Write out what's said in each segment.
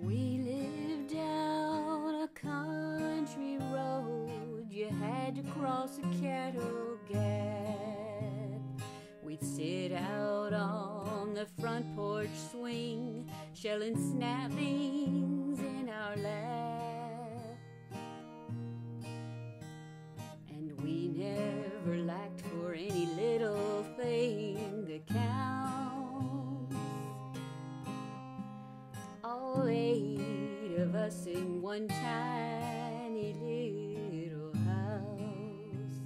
We lived down a country road. You had to cross a cattle gap. We'd sit out on the front porch swing, shelling snap beans in our lap. And we never lacked for any little thing that counts. All 8 of us in one tiny little house.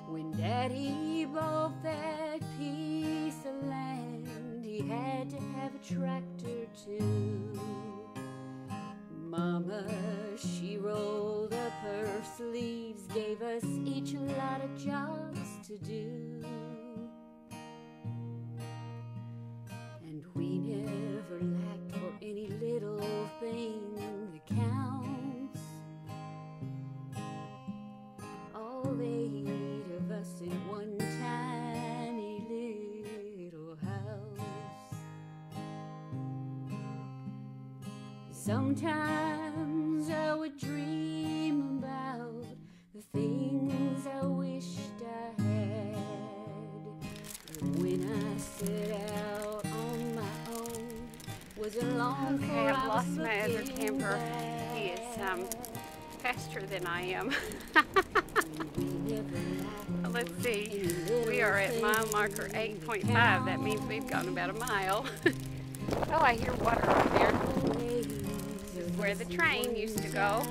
When Daddy bought that piece of land, he had to have a tractor too. Mama, she rolled up her sleeves, gave us each a lot of jobs to do. And we never lacked for any little thing that counts. All 8 of us in one tiny little house. Sometimes I would dream about the things I wished I had. But when I set out on my own, was a long Okay, I've lost my other camper. He is faster than I am. Let's see, we are at mile marker 8.5. That means we've gone about a mile. Oh, I hear water over there. This is where the train used to go.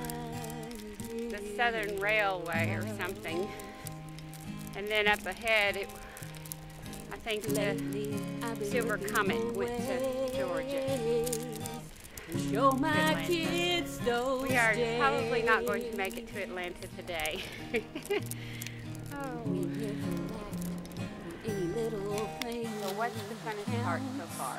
The Southern Railway or something. And then up ahead, I think the Silver Comet went to Georgia. Show my kids those We are probably not going to make it to Atlanta today. Oh. So what's the funnest part so far?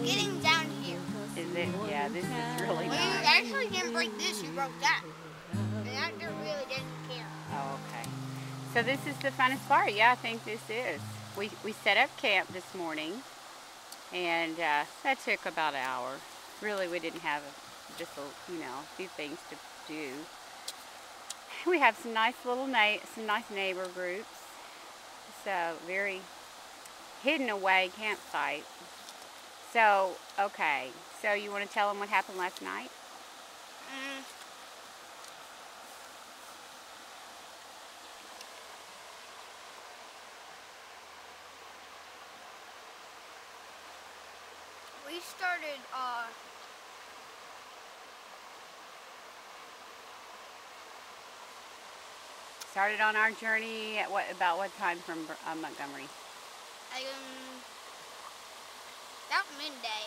Getting down here. Is it? Yeah, this is really Well, you nice. actually didn't break this, you broke that. And that really didn't care. Oh, okay. So this is the funnest part. Yeah, I think this is. We set up camp this morning, and that took about an hour. Really, we didn't have just a few things to do. We have some nice little neighbor groups. So very hidden away campsite. So okay. So you want to tell them what happened last night? We started, Started on our journey at about what time from Montgomery? about midday.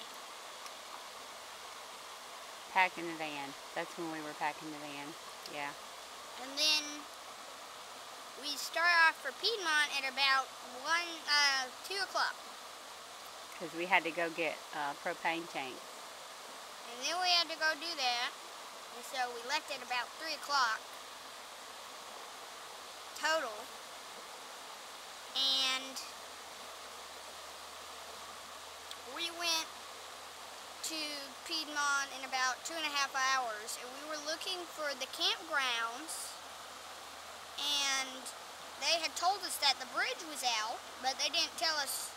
Packing the van. That's when we were packing the van. Yeah. And then we start off for Piedmont at about 2 o'clock. Because we had to go get propane tanks. And then we had to go do that. And so we left at about 3 o'clock total. And we went to Piedmont in about 2.5 hours. And we were looking for the campgrounds. And they had told us that the bridge was out, but they didn't tell us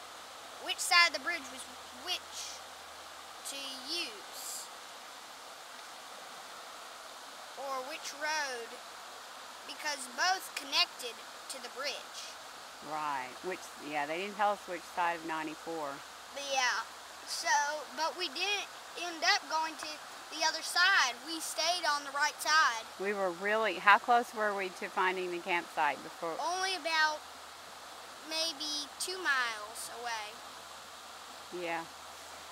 which side of the bridge was which to use, or which road, because both connected to the bridge. Right. Yeah, they didn't tell us which side of 94. But yeah, but we didn't end up going to the other side. We stayed on the right side. We were how close were we to finding the campsite before? Only about maybe 2 miles away. Yeah.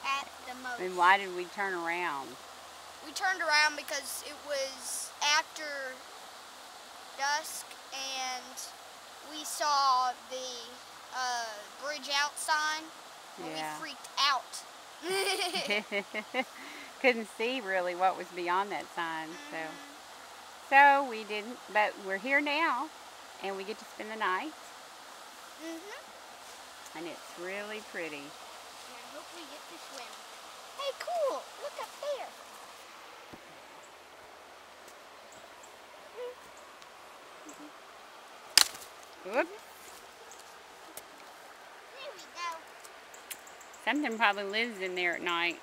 At the most. And why did we turn around? We turned around because it was after dusk and we saw the bridge out sign and Yeah. we freaked out. Couldn't see really what was beyond that sign. So we didn't, but we're here now and we get to spend the night. And it's really pretty. And I hope we get to swim. Hey, cool! Look up there. Whoop. There we go. Something probably lives in there at night.